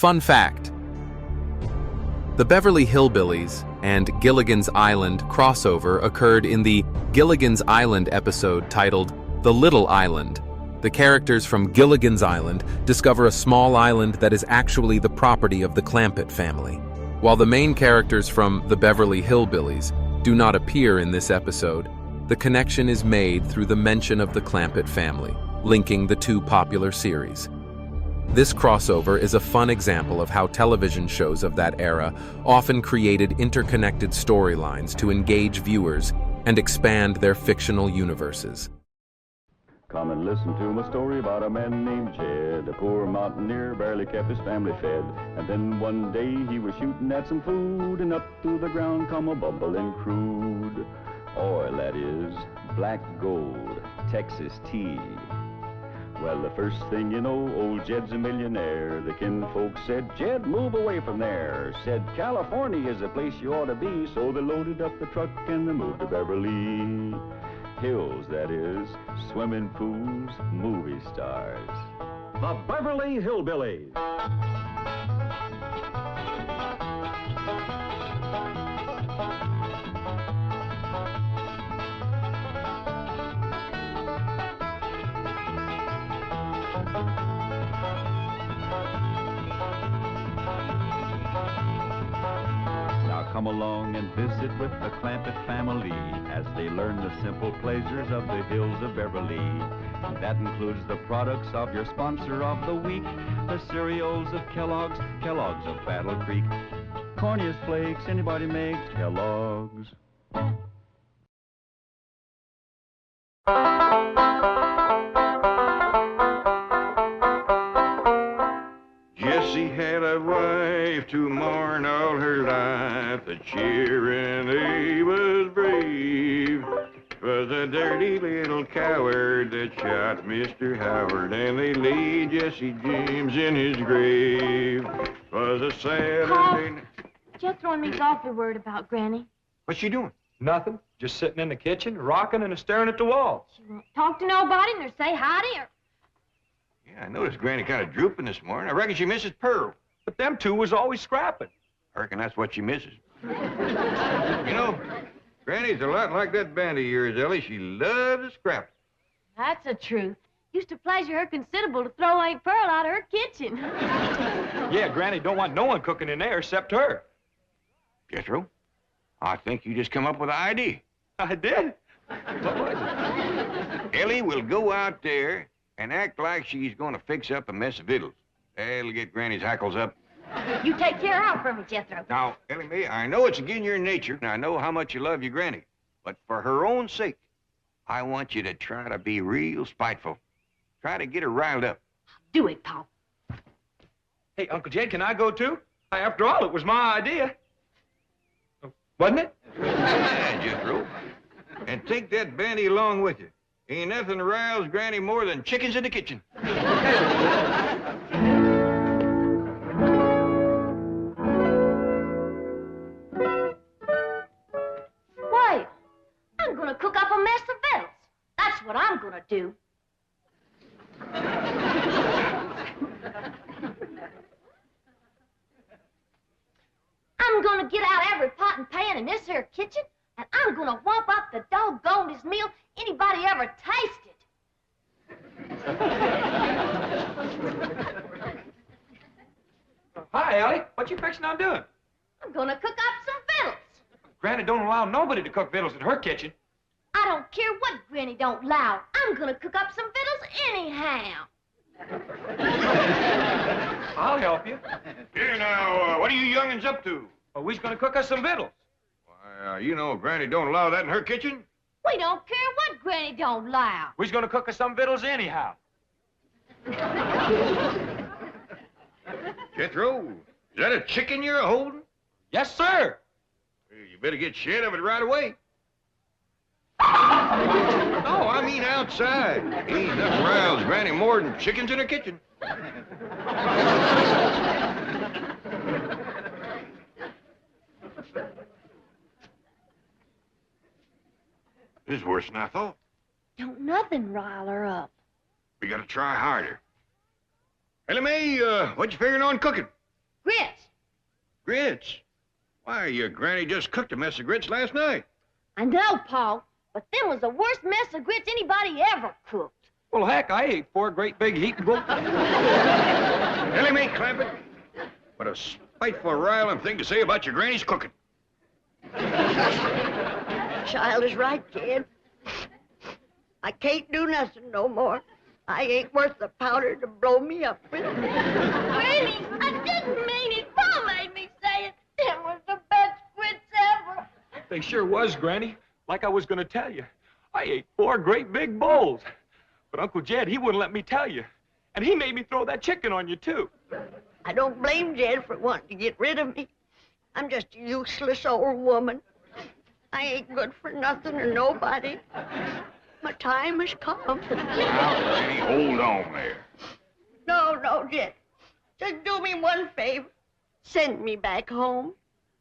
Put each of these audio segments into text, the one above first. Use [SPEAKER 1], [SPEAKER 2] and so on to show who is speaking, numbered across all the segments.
[SPEAKER 1] Fun fact: the Beverly Hillbillies and Gilligan's Island crossover occurred in the Gilligan's Island episode titled The Little Island. The characters from Gilligan's Island discover a small island that is actually the property of the Clampett family. While the main characters from the Beverly Hillbillies do not appear in this episode, the connection is made through the mention of the Clampett family, linking the two popular series. This crossover is a fun example of how television shows of that era often created interconnected storylines to engage viewers and expand their fictional universes.
[SPEAKER 2] Come and listen to my story about a man named Jed. A poor mountaineer barely kept his family fed. And then one day he was shooting at some food, and up through the ground come a bubbling crude oil, that is, black gold, Texas tea. Well, the first thing you know, old Jed's a millionaire. The kinfolk said, Jed, move away from there. Said, California is the place you ought to be. So they loaded up the truck and they moved to Beverly Hills, that is, swimming pools, movie stars.
[SPEAKER 3] The Beverly Hillbillies.
[SPEAKER 2] Come along and visit with the Clampett family as they learn the simple pleasures of the hills of Beverly. And that includes the products of your sponsor of the week, the cereals of Kellogg's, Kellogg's of Battle Creek. Corniest flakes anybody makes, Kellogg's.
[SPEAKER 4] Jessie had a wife to mourn all her life. The cheering he was brave. 'Twas a dirty little coward that shot Mr. Howard, and they laid Jesse James in his grave. 'Twas a Saturday.
[SPEAKER 5] Jethro and me's awfully worried about Granny.
[SPEAKER 4] What's she doing?
[SPEAKER 6] Nothing. Just sitting in the kitchen, rocking and staring at the walls.
[SPEAKER 5] She won't talk to nobody nor say hi to her.
[SPEAKER 4] Yeah, I noticed Granny kind of drooping this morning. I reckon she misses Pearl.
[SPEAKER 6] But them two was always scrapping.
[SPEAKER 4] I reckon that's what she misses. You know, Granny's a lot like that band of yours, Ellie. She loves to scrap.
[SPEAKER 5] That's the truth. Used to pleasure her considerable to throw Aunt Pearl out of her kitchen.
[SPEAKER 6] Yeah, Granny don't want no one cooking in there except her.
[SPEAKER 4] Jethro, I think you just come up with an idea.
[SPEAKER 6] I did? What was it?
[SPEAKER 4] Ellie will go out there and act like she's going to fix up a mess of victuals. That'll get Granny's hackles up.
[SPEAKER 5] You take care of her for me, Jethro.
[SPEAKER 4] Now, Ellie Mae, I know it's against your nature, and I know how much you love your Granny. But for her own sake, I want you to try to be real spiteful. Try to get her riled up.
[SPEAKER 5] Do it, Paul.
[SPEAKER 6] Hey, Uncle Jed, can I go too? After all, it was my idea. Wasn't it?
[SPEAKER 4] Yeah, Jethro. And take that bandy along with you. Ain't nothing riles Granny more than chickens in the kitchen.
[SPEAKER 5] Wait, I'm gonna cook up a mess of victuals. That's what I'm gonna do. I'm gonna get out every pot and pan in this here kitchen, and I'm gonna whomp up the doggonedest meal anybody ever tasted.
[SPEAKER 6] Hi, Ellie. What you fixing on doing?
[SPEAKER 5] I'm gonna cook up some victuals.
[SPEAKER 6] Granny don't allow nobody to cook victuals in her kitchen.
[SPEAKER 5] I don't care what Granny don't allow. I'm gonna cook up some victuals anyhow.
[SPEAKER 6] I'll help you.
[SPEAKER 4] Here now, what are you young'uns up to?
[SPEAKER 6] Well, we's gonna cook us some victuals.
[SPEAKER 4] Why, you know Granny don't allow that in her kitchen.
[SPEAKER 5] We don't care what Granny don't allow.
[SPEAKER 6] We's gonna cook us some victuals anyhow.
[SPEAKER 4] Jethro, is that a chicken you're holding?
[SPEAKER 6] Yes, sir.
[SPEAKER 4] Well, you better get shed of it right away. No, I mean outside. Ain't nothing riles Granny more than chickens in her kitchen. This is worse than I thought.
[SPEAKER 5] Don't nothing rile her up.
[SPEAKER 4] We gotta try harder. Ellie Mae, what you figuring on cooking?
[SPEAKER 5] Grits.
[SPEAKER 4] Grits? Why, your granny just cooked a mess of grits last night.
[SPEAKER 5] I know, Paul, but them was the worst mess of grits anybody ever cooked.
[SPEAKER 6] Well, heck, I ate 4 great big heaping bowls.
[SPEAKER 4] Ellie Mae Clampett, what a spiteful, riling thing to say about your granny's cooking.
[SPEAKER 7] Child is right, kid. I can't do nothing no more. I ain't worth the powder to blow me up with.
[SPEAKER 5] Granny, I didn't mean it. Paul made me say it. It was the best grits ever.
[SPEAKER 6] They sure was, Granny. Like I was going to tell you. I ate 4 great big bowls. But Uncle Jed, he wouldn't let me tell you. And he made me throw that chicken on you, too.
[SPEAKER 7] I don't blame Jed for wanting to get rid of me. I'm just a useless old woman. I ain't good for nothing or nobody. My time has come.
[SPEAKER 4] Now, Granny, hold on there.
[SPEAKER 7] No, Jed. Just do me one favor. Send me back home.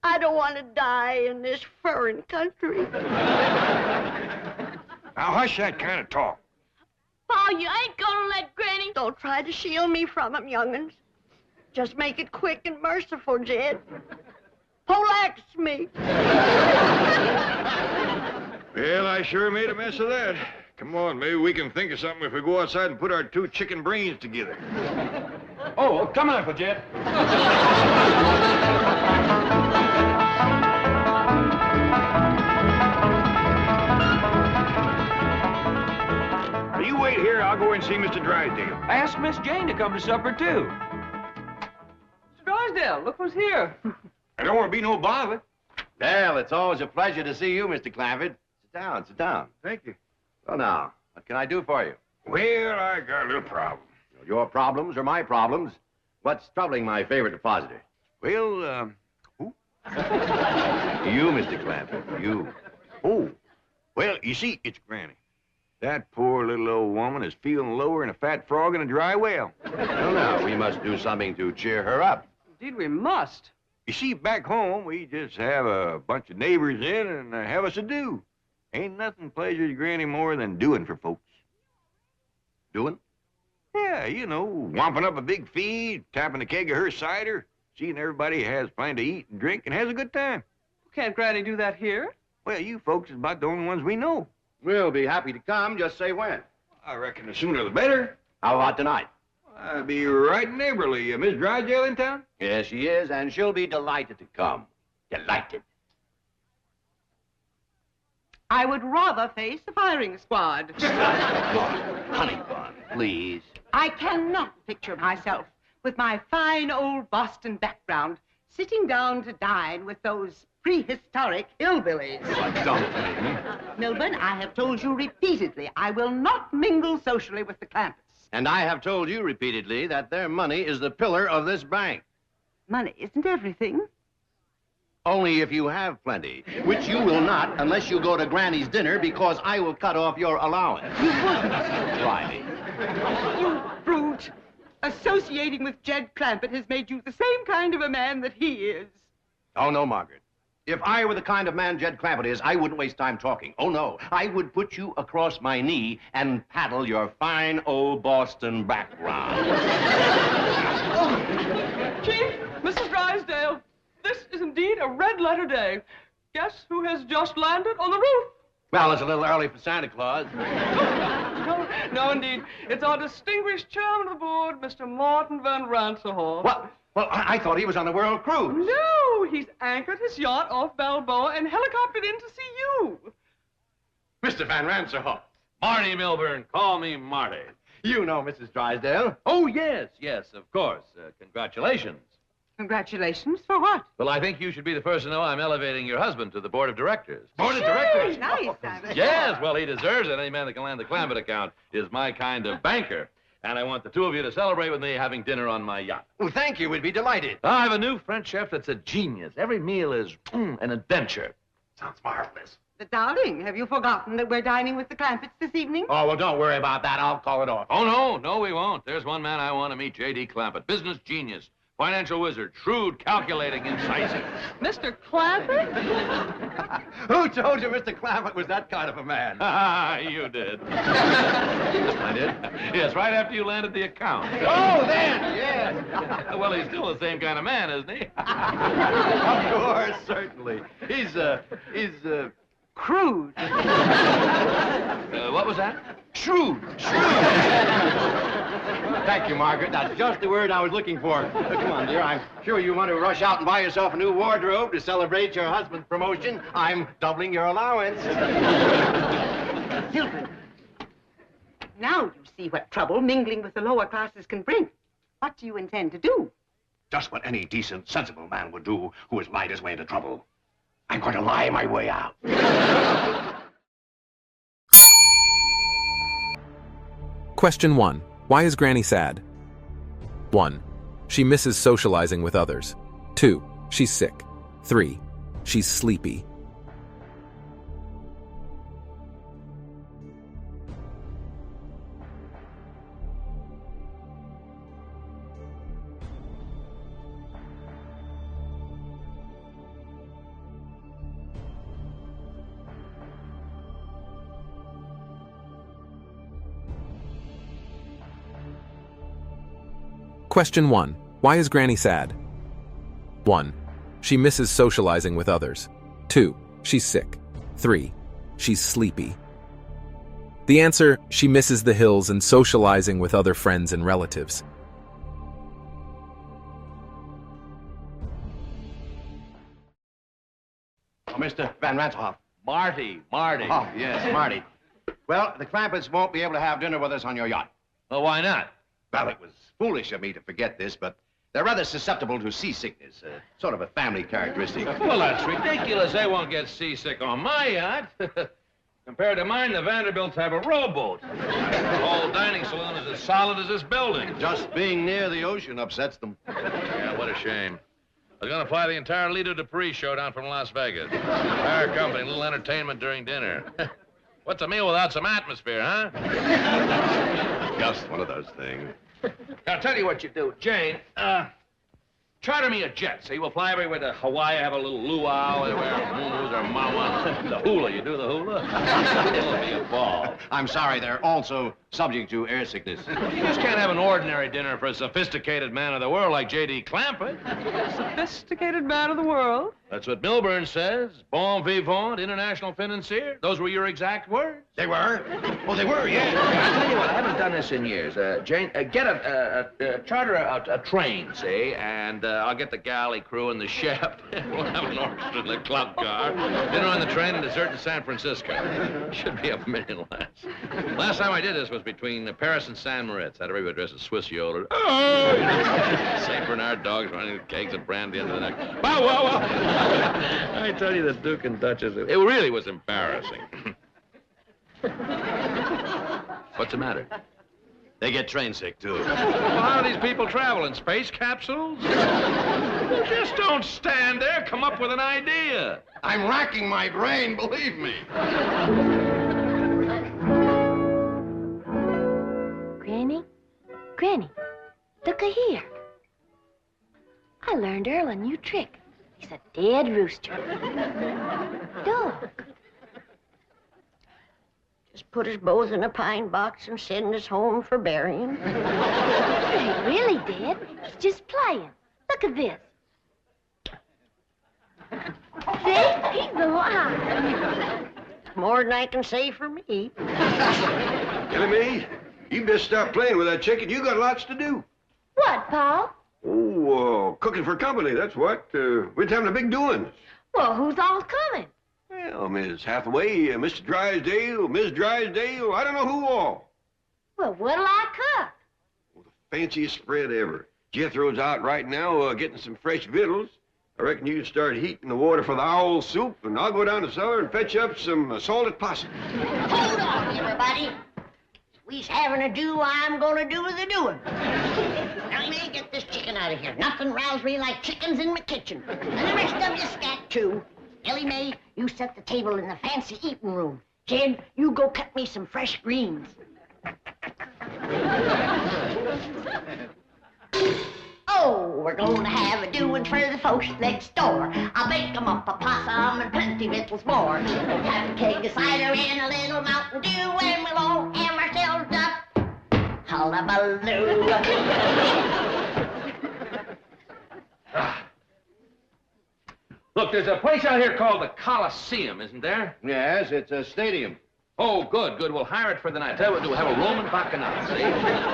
[SPEAKER 7] I don't want to die in this foreign country.
[SPEAKER 4] Now, hush that kind of talk.
[SPEAKER 5] Paul, you ain't gonna let Granny...
[SPEAKER 7] Don't try to shield me from him, young'uns. Just make it quick and merciful, Jed. Poleax me.
[SPEAKER 4] Well, I sure made a mess of that. Come on, maybe we can think of something if we go outside and put our 2 chicken brains together.
[SPEAKER 6] Oh, come on, Uncle Jed.
[SPEAKER 4] You wait here, I'll go and see Mr. Drysdale.
[SPEAKER 6] I asked Miss Jane to come to supper, too. Mr. Drysdale, look who's here.
[SPEAKER 4] I don't want to be no bother.
[SPEAKER 8] Well, it's always a pleasure to see you, Mr. Clampett. Sit down.
[SPEAKER 4] Thank you.
[SPEAKER 8] Well, now, what can I do for you?
[SPEAKER 4] Well, I got a little problem.
[SPEAKER 8] Your problems are my problems. What's troubling my favorite depositor?
[SPEAKER 4] Well, who?
[SPEAKER 8] You, Mr. Clampett, you.
[SPEAKER 4] Oh, well, you see, it's Granny. That poor little old woman is feeling lower than a fat frog in a dry well.
[SPEAKER 8] Well, now, we must do something to cheer her up.
[SPEAKER 6] Indeed, we must.
[SPEAKER 4] You see, back home, we just have a bunch of neighbors in and have us a do. Ain't nothing pleasures Granny more than doing for folks.
[SPEAKER 8] Doing?
[SPEAKER 4] Yeah, you know, wamping up a big feed, tapping a keg of her cider, seeing everybody has plenty to eat and drink and has a good time.
[SPEAKER 6] Can't Granny do that here?
[SPEAKER 4] Well, you folks is about the only ones we know.
[SPEAKER 8] We'll be happy to come, just say when.
[SPEAKER 4] I reckon the sooner the better.
[SPEAKER 8] How about tonight?
[SPEAKER 4] I'll be right in Beverly. Miss Drysdale in town?
[SPEAKER 8] Yes, she is, and she'll be delighted to come. Delighted.
[SPEAKER 9] I would rather face the firing squad.
[SPEAKER 8] Honey bun, please.
[SPEAKER 9] I cannot picture myself with my fine old Boston background sitting down to dine with those prehistoric hillbillies.
[SPEAKER 8] Don't.
[SPEAKER 9] Milburn, I have told you repeatedly I will not mingle socially with the Clampetts.
[SPEAKER 8] And I have told you repeatedly that their money is the pillar of this bank.
[SPEAKER 9] Money isn't everything.
[SPEAKER 8] Only if you have plenty, which you will not unless you go to Granny's dinner because I will cut off your allowance.
[SPEAKER 9] You wouldn't.
[SPEAKER 8] Try me.
[SPEAKER 9] You brute. Associating with Jed Clampett has made you the same kind of a man that he is.
[SPEAKER 8] Oh, no, Margaret. If I were the kind of man Jed Clampett is, I wouldn't waste time talking. Oh, no. I would put you across my knee and paddle your fine old Boston background.
[SPEAKER 6] Oh, Chief, Mrs. Drysdale, this is indeed a red-letter day. Guess who has just landed on the roof?
[SPEAKER 8] Well, it's a little early for Santa Claus.
[SPEAKER 6] No, indeed. It's our distinguished chairman of the board, Mr. Martin Van Ransehorst.
[SPEAKER 8] What? Well, I thought he was on the world cruise.
[SPEAKER 6] No, he's anchored his yacht off Balboa and helicoptered in to see you.
[SPEAKER 8] Mr. Van Ransehorst.
[SPEAKER 10] Marty Milburn, call me Marty.
[SPEAKER 8] You know Mrs. Drysdale.
[SPEAKER 10] Oh, yes, of course. Congratulations.
[SPEAKER 9] Congratulations for what?
[SPEAKER 10] Well, I think you should be the first to know I'm elevating your husband to the board of directors.
[SPEAKER 8] Board of directors?
[SPEAKER 9] Nice, Simon.
[SPEAKER 10] Yes, well, he deserves it. Any man that can land the Clampett account is my kind of banker. And I want the two of you to celebrate with me having dinner on my yacht.
[SPEAKER 8] Well, thank you. We'd be delighted.
[SPEAKER 10] I have a new French chef that's a genius. Every meal is an adventure.
[SPEAKER 8] Sounds marvelous.
[SPEAKER 9] But, darling, have you forgotten that we're dining with the Clampetts this evening?
[SPEAKER 8] Oh, well, don't worry about that. I'll call it off.
[SPEAKER 10] Oh, no, we won't. There's one man I want to meet, J.D. Clampett, business genius. Financial wizard, shrewd, calculating, incisive.
[SPEAKER 9] Mr. Clampett?
[SPEAKER 8] Who told you Mr. Clampett was that kind of a man?
[SPEAKER 10] You did. I did? Yes, right after you landed the account.
[SPEAKER 8] Oh, then, yes.
[SPEAKER 10] Well, he's still the same kind of man, isn't he?
[SPEAKER 8] Of course, certainly. He's
[SPEAKER 9] Crude.
[SPEAKER 10] What was that?
[SPEAKER 8] shrewd. Thank you, Margaret. That's just the word I was looking for. Come on, dear. I'm sure you want to rush out and buy yourself a new wardrobe to celebrate your husband's promotion. I'm doubling your allowance.
[SPEAKER 9] Hilbert, now you see what trouble mingling with the lower classes can bring. What do you intend to do?
[SPEAKER 8] Just what any decent, sensible man would do who has lied his way into trouble. I'm going to lie my way out.
[SPEAKER 1] Question 1. Why is Granny sad? 1. She misses socializing with others. 2. She's sick. 3. She's sleepy. Question 1. Why is Granny sad? 1. She misses socializing with others. 2. She's sick. 3. She's sleepy. The answer, she misses the hills and socializing with other friends and relatives.
[SPEAKER 8] Oh, Mr. Van Ranshoff.
[SPEAKER 10] Marty.
[SPEAKER 8] Oh, yes, Marty. Well, the Clampetts won't be able to have dinner with us on your yacht.
[SPEAKER 10] Well, why not?
[SPEAKER 8] Well, it was foolish of me to forget this, but they're rather susceptible to seasickness, sort of a family characteristic.
[SPEAKER 10] Well, that's ridiculous. They won't get seasick on my yacht. Compared to mine, the Vanderbilts have a rowboat. The whole dining saloon is as solid as this building.
[SPEAKER 8] Just being near the ocean upsets them.
[SPEAKER 10] Yeah, what a shame. I was going to fly the entire Lido Dupree show down from Las Vegas. Entire company, a little entertainment during dinner. What's a meal without some atmosphere, huh?
[SPEAKER 8] Just one of those things.
[SPEAKER 10] I'll tell you what you do. Jane, charter me a jet, see? We'll fly everywhere to Hawaii, have a little luau, where moons or mama. The hula, you do the hula? It'll be a ball.
[SPEAKER 8] I'm sorry, they're also subject to air sickness.
[SPEAKER 10] You just can't have an ordinary dinner for a sophisticated man of the world like J.D. Clampett.
[SPEAKER 9] Sophisticated man of the world?
[SPEAKER 10] That's what Milburn says. Bon vivant, international financier. Those were your exact words.
[SPEAKER 8] They were? Oh, they were, yeah.
[SPEAKER 10] I'll tell you what, I haven't done this in years. Jane, get charter a train, see, and I'll get the galley crew and the chef. We'll have an orchestra in the club car, dinner on the train, and dessert to San Francisco. Should be $1 million less. Last time I did this was between Paris and San Moritz. Had everybody dressed as Swiss yodelers. Oh! St. Bernard dogs running with kegs of brandy under the neck. Bow, wow, wow. I tell you, the Duke and Duchess, it really was embarrassing. What's the matter?
[SPEAKER 8] They get train sick, too.
[SPEAKER 10] Well, how do these people travel? In space capsules? Just don't stand there. Come up with an idea.
[SPEAKER 8] I'm racking my brain, believe me.
[SPEAKER 5] Granny, look-a here. I learned Earl a new trick. He's a dead rooster. Dog.
[SPEAKER 7] Just put us both in a pine box and send us home for burying.
[SPEAKER 5] He ain't really dead. He's just playing. Look at this. See? He's alive.
[SPEAKER 7] More than I can say for me.
[SPEAKER 11] Killing me? You just stop playing with that chicken. You got lots to do.
[SPEAKER 5] What, Pa?
[SPEAKER 11] Oh, cooking for company, that's what. We're having a big doings.
[SPEAKER 5] Well, who's all coming?
[SPEAKER 11] Well, Miss Hathaway, Mr. Drysdale, Miss Drysdale, I don't know who all.
[SPEAKER 5] Well, what'll I cook?
[SPEAKER 11] Well, the fanciest spread ever. Jethro's out right now getting some fresh victuals. I reckon you can start heating the water for the owl soup, and I'll go down to the cellar and fetch up some salted possum.
[SPEAKER 7] Hold on, everybody. We's having a do, I'm gonna do the doing. Now, let me get this chicken out of here. Nothing rouse me like chickens in my kitchen. And the rest of you scat, too. Ellie Mae, you set the table in the fancy eating room. Jed, you go cut me some fresh greens. Oh, we're gonna have a doing for the folks next door. I'll bake 'em up a possum and plenty victuals more. We'll have a keg of cider and a little Mountain Dew, and we'll all have ourselves a hullabaloo.
[SPEAKER 10] Look, there's a place out here called the Coliseum, isn't there?
[SPEAKER 8] Yes, it's a stadium.
[SPEAKER 10] Oh, good, good. We'll hire it for the night. Tell you what, we'll have a Roman bacchanal, see?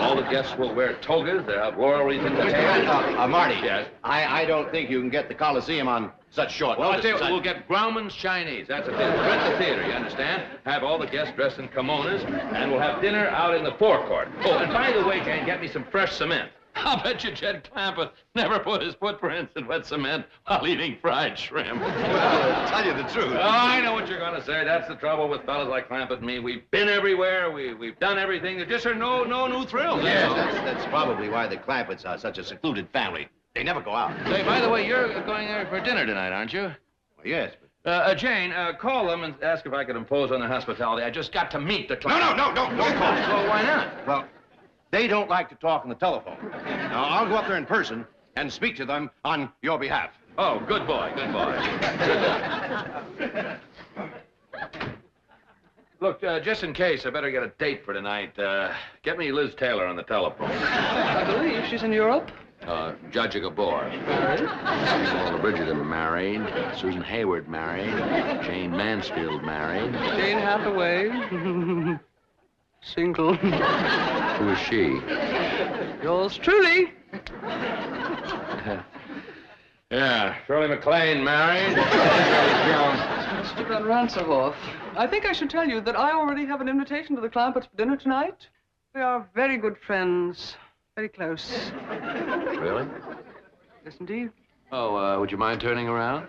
[SPEAKER 10] All the guests will wear togas. They'll have laurel wreaths in their hair.
[SPEAKER 8] Marty.
[SPEAKER 10] Yes?
[SPEAKER 8] I don't think you can get the Coliseum on such short
[SPEAKER 10] Well, I'll
[SPEAKER 8] notice.
[SPEAKER 10] tell you what, we'll get Grauman's Chinese. That's a theater. Rent the theater, you understand? Have all the guests dressed in kimonos, and we'll have dinner out in the forecourt. Oh, and by the way, Jane, get me some fresh cement. I'll bet you Jed Clampett never put his footprints in wet cement while eating fried shrimp.
[SPEAKER 8] Well, tell you the truth.
[SPEAKER 10] Oh, I know what you're going to say. That's the trouble with fellas like Clampett and me. We've been everywhere. We've done everything. There just are no new thrills.
[SPEAKER 8] Yes, that's probably why the Clampetts are such a secluded family. They never go out.
[SPEAKER 10] Say, by the way, you're going there for dinner tonight, aren't you?
[SPEAKER 8] Well, yes,
[SPEAKER 10] Jane, call them and ask if I could impose on their hospitality. I just got to meet the client.
[SPEAKER 8] No, don't call.
[SPEAKER 10] Well, why not?
[SPEAKER 8] Well, they don't like to talk on the telephone. Now, I'll go up there in person and speak to them on your behalf.
[SPEAKER 10] Oh, good boy, good boy. Look, just in case, I better get a date for tonight. Get me Liz Taylor on the telephone.
[SPEAKER 12] I believe she's in Europe.
[SPEAKER 10] Judge Gabor.
[SPEAKER 12] Married?
[SPEAKER 10] Bridget married. Susan Hayward married. Jane Mansfield married.
[SPEAKER 12] Jane Hathaway. Single.
[SPEAKER 10] Who is she?
[SPEAKER 12] Yours truly.
[SPEAKER 10] Yeah, Shirley MacLaine married.
[SPEAKER 12] Mr. Van Ranserhoff, I think I should tell you that I already have an invitation to the Clampetts for dinner tonight. We are very good friends. Very close.
[SPEAKER 10] Really?
[SPEAKER 12] Yes, indeed.
[SPEAKER 10] Oh, would you mind turning around?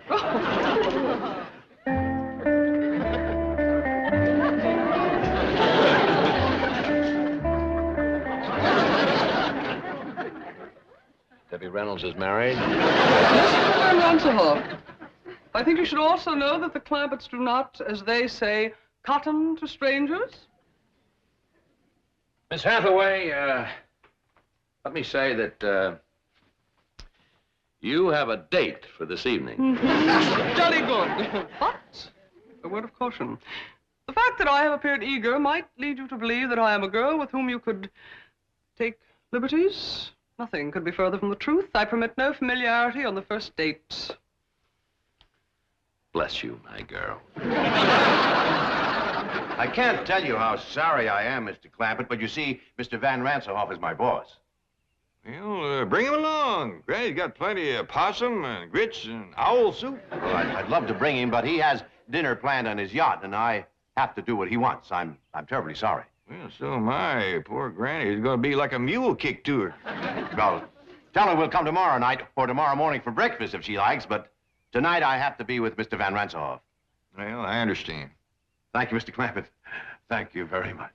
[SPEAKER 10] Debbie Reynolds is married.
[SPEAKER 12] Mr. Van Ranserhoff, I think you should also know that the Clampetts do not, as they say, cotton to strangers.
[SPEAKER 10] Miss Hathaway, let me say that you have a date for this evening.
[SPEAKER 12] Jolly good. But, a word of caution. The fact that I have appeared eager might lead you to believe that I am a girl with whom you could take liberties. Nothing could be further from the truth. I permit no familiarity on the first date.
[SPEAKER 10] Bless you, my girl.
[SPEAKER 8] I can't tell you how sorry I am, Mr. Clampett, but you see, Mr. Van Ranserhoff is my boss.
[SPEAKER 11] Well, bring him along. Granny's got plenty of possum and grits and owl soup.
[SPEAKER 8] Well, I'd love to bring him, but he has dinner planned on his yacht, and I have to do what he wants. I'm terribly sorry.
[SPEAKER 11] Well, so am I. Poor Granny is going to be like a mule kick to her.
[SPEAKER 8] Well, tell her we'll come tomorrow night or tomorrow morning for breakfast if she likes, but tonight I have to be with Mr. Van Ranserhoff.
[SPEAKER 11] Well, I understand.
[SPEAKER 8] Thank you, Mr. Clampett. Thank you very much.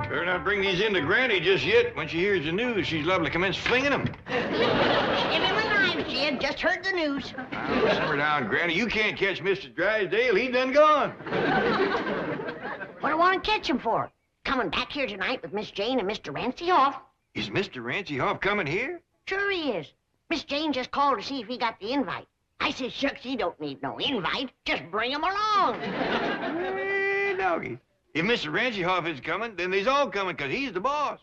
[SPEAKER 11] Better not bring these in to Granny just yet. When she hears the news, she's liable to commence flinging them.
[SPEAKER 7] Give him a knife, Jed. Just heard the news.
[SPEAKER 11] Now, simmer down, Granny. You can't catch Mr. Drysdale. He done gone.
[SPEAKER 7] What do I want to catch him for? Coming back here tonight with Miss Jane and Mr. Rancyhoff.
[SPEAKER 11] Is Mr. Rancyhoff coming here?
[SPEAKER 7] Sure he is. Miss Jane just called to see if he got the invite. I said, shucks, he don't need no invite. Just bring him along.
[SPEAKER 11] Hey, doggy. If Mr. Rancyhoff is coming, then they's all coming, because he's the boss.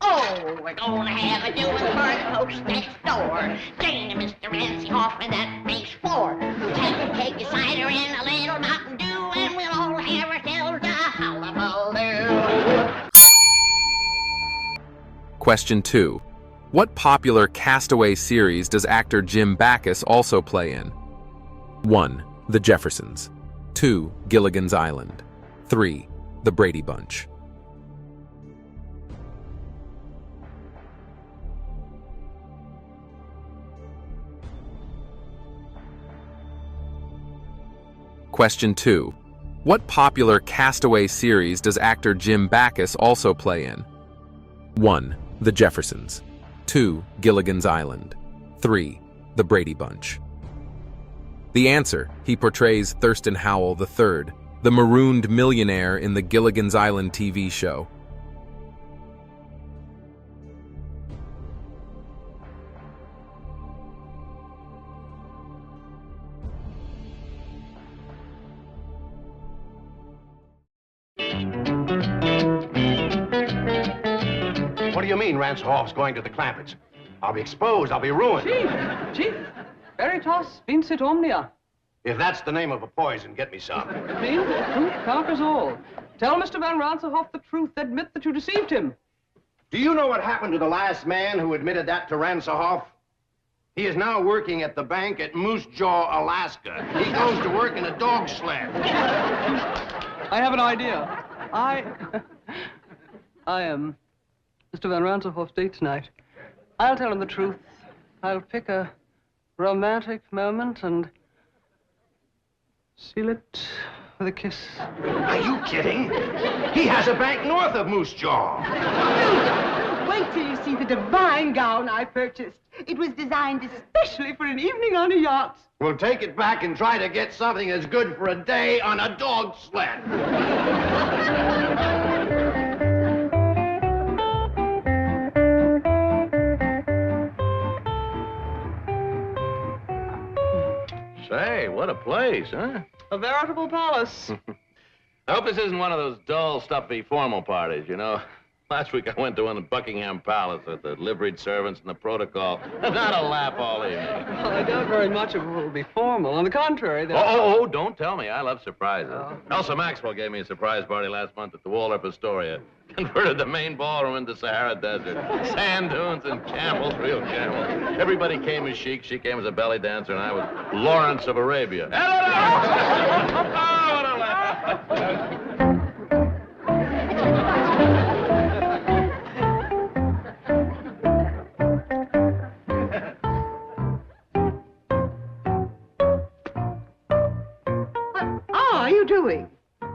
[SPEAKER 7] Oh, we're gonna have a doing for the folks next door. Jane and Mr. Rancyhoff, and that makes four. Have a cake of cider and a little Mountain Dew, and we'll all have ourselves a hullabaloo.
[SPEAKER 1] Question 2. What popular Castaway series does actor Jim Backus also play in? 1. The Jeffersons. 2. Gilligan's Island. 3. The Brady Bunch. Question 2. What popular Castaway series does actor Jim Backus also play in? 1. The Jeffersons. 2. Gilligan's Island. 3. The Brady Bunch. The answer, he portrays Thurston Howell III the marooned millionaire in the Gilligan's Island TV show.
[SPEAKER 8] What do you mean Ransohoff's going to the Clampetts? I'll be exposed. I'll be ruined.
[SPEAKER 12] Chief, veritas vincit omnia.
[SPEAKER 8] If that's the name of a poison, get me some.
[SPEAKER 12] See, truth conquers all. Tell Mr. Van Ransohoff the truth. Admit that you deceived him.
[SPEAKER 8] Do you know what happened to the last man who admitted that to Ransohoff? He is now working at the bank at Moose Jaw, Alaska. He goes to work in a dog sled.
[SPEAKER 12] I have an idea. I am Mr. Van Ransohoff's date tonight. I'll tell him the truth. I'll pick a romantic moment and seal it with a kiss.
[SPEAKER 8] Are you kidding? He has a bank north of Moose Jaw.
[SPEAKER 9] Wait till you see the divine gown I purchased. It was designed especially for an evening on a yacht.
[SPEAKER 8] We'll take it back and try to get something as good for a day on a dog sled.
[SPEAKER 10] Say, what a place, huh?
[SPEAKER 12] A veritable palace.
[SPEAKER 10] I hope this isn't one of those dull, stuffy, formal parties, you know. Last week I went to one at Buckingham Palace with the liveried servants and the protocol. Not a laugh all evening.
[SPEAKER 12] Well, I doubt very much it will be formal. On the contrary,
[SPEAKER 10] Don't tell me. I love surprises. Elsa Maxwell gave me a surprise party last month at the Waldorf Astoria. Converted the main ballroom into Sahara Desert. Sand dunes and camels, real camels. Everybody came as chic. She came as a belly dancer, and I was Lawrence of Arabia.
[SPEAKER 9] Doing?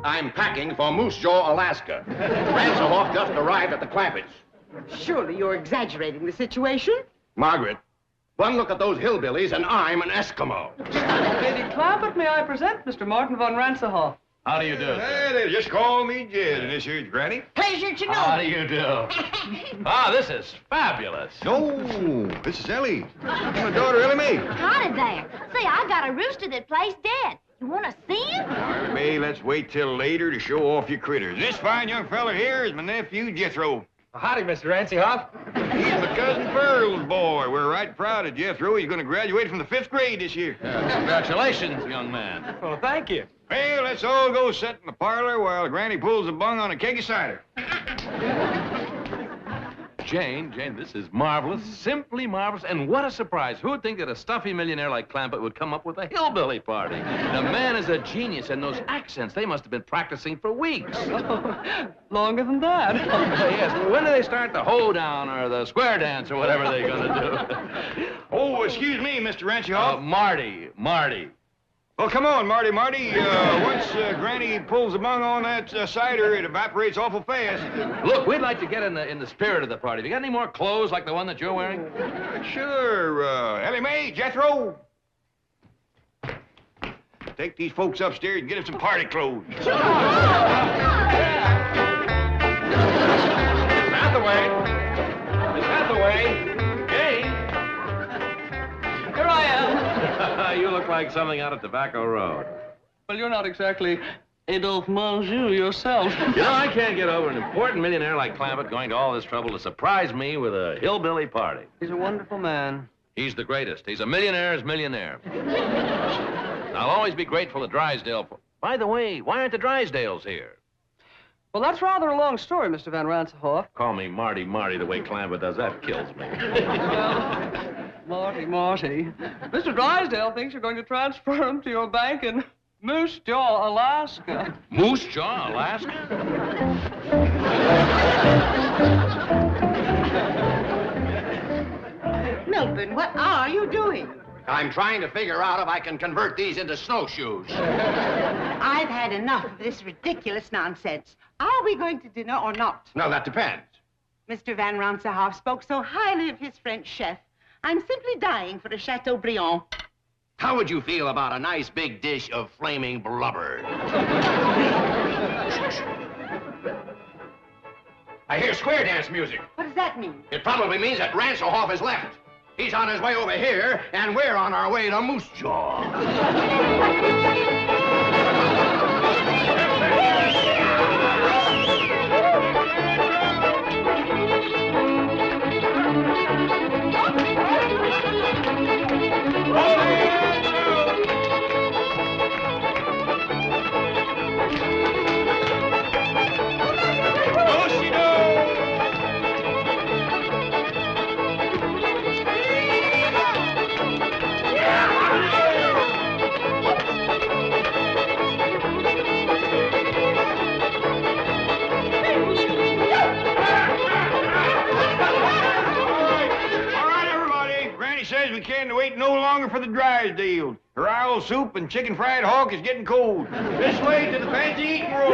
[SPEAKER 8] I'm packing for Moose Jaw, Alaska. Ransohoff just arrived at the Clampetts.
[SPEAKER 9] Surely you're exaggerating the situation.
[SPEAKER 8] Margaret, one look at those hillbillies and I'm an Eskimo.
[SPEAKER 12] Lady Clampett, may I present Mr. Martin von Ransohoff?
[SPEAKER 10] How do you do, sir?
[SPEAKER 11] Hey, they just call me Jed, and this here's Granny.
[SPEAKER 7] Pleasure to know.
[SPEAKER 10] How do you do? This is fabulous.
[SPEAKER 11] No, this is Ellie. My daughter, Ellie Mae.
[SPEAKER 5] Howdy there. Say, I got a rooster that plays dead. You want to see him?
[SPEAKER 11] Now, May, let's wait till later to show off your critters. This fine young fella here is my nephew, Jethro.
[SPEAKER 6] Howdy, Mr. Ransohoff.
[SPEAKER 11] He's my cousin Pearl's boy. We're right proud of Jethro. He's going to graduate from the 5th grade this year.
[SPEAKER 10] Congratulations, young man.
[SPEAKER 6] Well, thank you.
[SPEAKER 11] Well, let's all go sit in the parlor while Granny pulls the bung on a keg of cider.
[SPEAKER 10] Jane, this is marvelous, simply marvelous, and what a surprise. Who would think that a stuffy millionaire like Clampett would come up with a hillbilly party? The man is a genius, and those accents, they must have been practicing for weeks.
[SPEAKER 12] Longer than that.
[SPEAKER 10] Yes, when do they start the hoedown or the square dance or whatever they're going to do?
[SPEAKER 11] Oh, excuse me, Mr. Ransohoff.
[SPEAKER 10] Marty.
[SPEAKER 11] Well, come on, Marty. Once Granny pulls the bung on that cider, it evaporates awful fast.
[SPEAKER 10] Look, we'd like to get in the spirit of the party. Have you got any more clothes like the one that you're wearing?
[SPEAKER 11] Sure. Ellie Mae, Jethro. Take these folks upstairs and get them some party clothes.
[SPEAKER 10] Is that the way? Hey!
[SPEAKER 12] Here I am.
[SPEAKER 10] You look like something out of Tobacco Road.
[SPEAKER 12] Well, you're not exactly Adolphe Menjou yourself.
[SPEAKER 10] You know, I can't get over an important millionaire like Clampett going to all this trouble to surprise me with a hillbilly party.
[SPEAKER 12] He's a wonderful man.
[SPEAKER 10] He's the greatest. He's a millionaire's millionaire. I'll always be grateful to Drysdale for... By the way, why aren't the Drysdales here?
[SPEAKER 12] Well, that's rather a long story, Mr. Van Ransohoff.
[SPEAKER 10] Call me Marty the way Clampett does. That kills me.
[SPEAKER 12] Well, Marty. Mr. Drysdale thinks you're going to transfer him to your bank in Moose Jaw, Alaska.
[SPEAKER 10] Moose Jaw, Alaska?
[SPEAKER 9] Milburn, what are you doing?
[SPEAKER 8] I'm trying to figure out if I can convert these into snowshoes.
[SPEAKER 9] I've had enough of this ridiculous nonsense. Are we going to dinner or not?
[SPEAKER 8] No, that depends.
[SPEAKER 9] Mr. Van Ransohoff spoke so highly of his French chef. I'm simply dying for a Chateaubriand.
[SPEAKER 8] How would you feel about a nice big dish of flaming blubber? I hear square dance music.
[SPEAKER 9] What does that mean?
[SPEAKER 8] It probably means that Ranselhoff has left. He's on his way over here, and we're on our way to Moose Jaw.
[SPEAKER 4] Says we can't wait no longer for the Drysdale. Her owl soup and chicken fried hawk is getting cold. This way to the fancy eating room.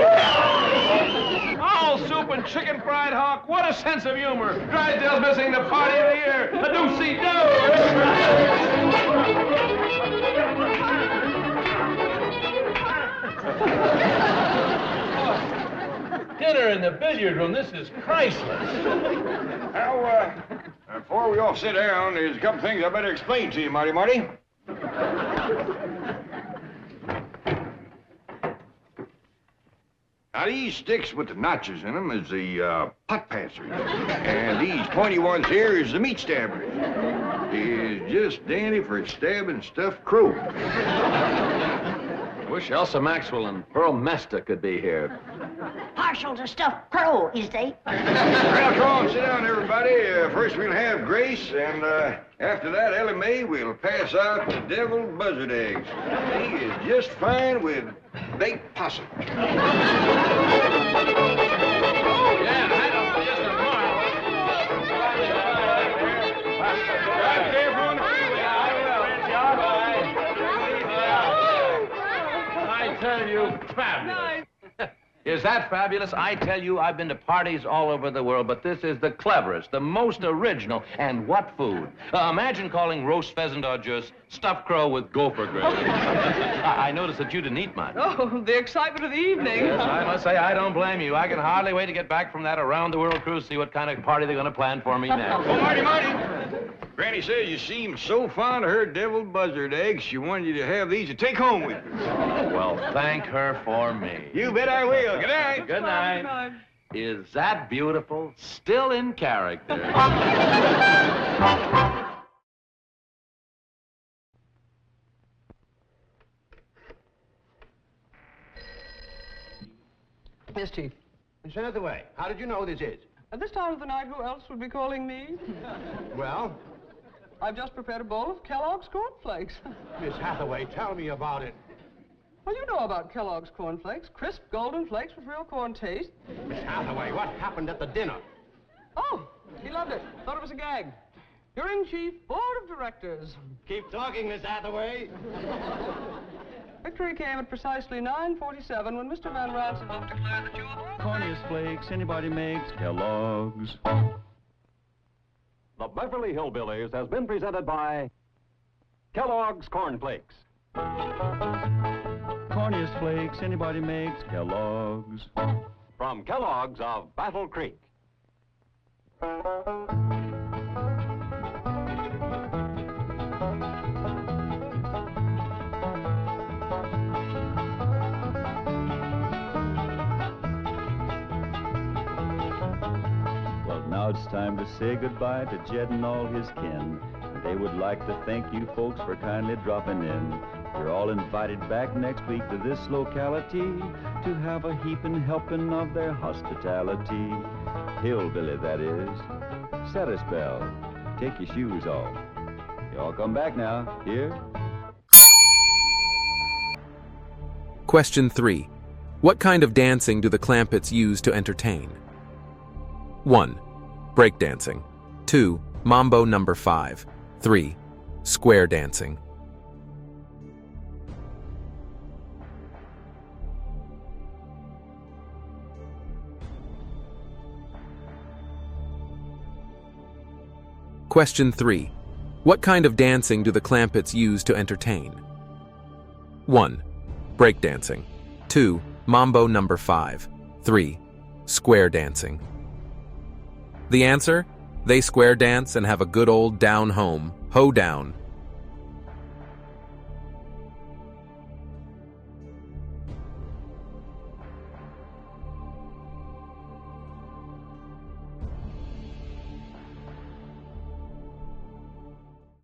[SPEAKER 6] Owl soup and chicken fried hawk. What a sense of humor. Drysdale's missing the party of the year. A do-see-do.
[SPEAKER 10] Dinner in the billiard room. This is priceless.
[SPEAKER 4] Now, before we all sit down, there's a couple things I better explain to you, Marty. Now, these sticks with the notches in them is the pot passers. And these pointy ones here is the meat stabbers. Is just dandy for stabbing stuffed crow.
[SPEAKER 10] Wish Elsa Maxwell and Pearl Mesta could be here.
[SPEAKER 7] Partial to stuffed crow, is they?
[SPEAKER 4] Well, come on, sit down, everybody. First we'll have Grace, and after that, Ellie Mae will pass out the deviled buzzard eggs. He is just fine with baked possum.
[SPEAKER 10] I tell you, fabulous. Is that fabulous? I tell you, I've been to parties all over the world, but this is the cleverest, the most original, and what food? Imagine calling roast pheasant au jus stuffed crow with gopher gravy. I noticed that you didn't eat much.
[SPEAKER 12] Oh, the excitement of the evening.
[SPEAKER 10] Yes, I must say, I don't blame you. I can hardly wait to get back from that around-the-world cruise, see what kind of party they're going to plan for me next.
[SPEAKER 4] Oh, Marty. Granny says you seem so fond of her deviled buzzard eggs, she wanted you to have these to take home with you.
[SPEAKER 10] Well, thank her for me.
[SPEAKER 4] You bet I will. Good night.
[SPEAKER 10] Good night.
[SPEAKER 12] Good night.
[SPEAKER 10] Is that beautiful? Still in character.
[SPEAKER 12] Yes, Chief.
[SPEAKER 8] Miss Hathaway, how did you know this is?
[SPEAKER 12] At this time of the night, who else would be calling me?
[SPEAKER 8] Well?
[SPEAKER 12] I've just prepared a bowl of Kellogg's cornflakes.
[SPEAKER 8] Miss Hathaway, tell me about it.
[SPEAKER 12] Well, you know about Kellogg's cornflakes. Crisp, golden flakes with real corn taste.
[SPEAKER 8] Miss Hathaway, what happened at the dinner?
[SPEAKER 12] Oh, he loved it. Thought it was a gag. Hearing Chief, Board of Directors.
[SPEAKER 8] Keep talking, Miss Hathaway.
[SPEAKER 12] Victory came at precisely 9:47 when Mr. Van Ransom declared that you were...
[SPEAKER 2] Corniest flakes anybody makes, Kellogg's.
[SPEAKER 3] The Beverly Hillbillies has been presented by Kellogg's Corn Flakes.
[SPEAKER 2] Corniest flakes anybody makes, Kellogg's.
[SPEAKER 3] From Kellogg's of Battle Creek.
[SPEAKER 2] Well, now it's time to say goodbye to Jed and all his kin. They would like to thank you folks for kindly dropping in. You're all invited back next week to this locality to have a heaping helping of their hospitality. Hillbilly, that is. Set a spell. Take your shoes off. Y'all come back now. Here?
[SPEAKER 1] Question 3. What kind of dancing do the Clampetts use to entertain? 1. Breakdancing. 2. Mambo number 5. 3. Square dancing. Question 3. What kind of dancing do the Clampetts use to entertain? 1. Breakdancing. 2. Mambo number 5. 3. Square dancing. The answer? They square dance and have a good old down home, hoedown,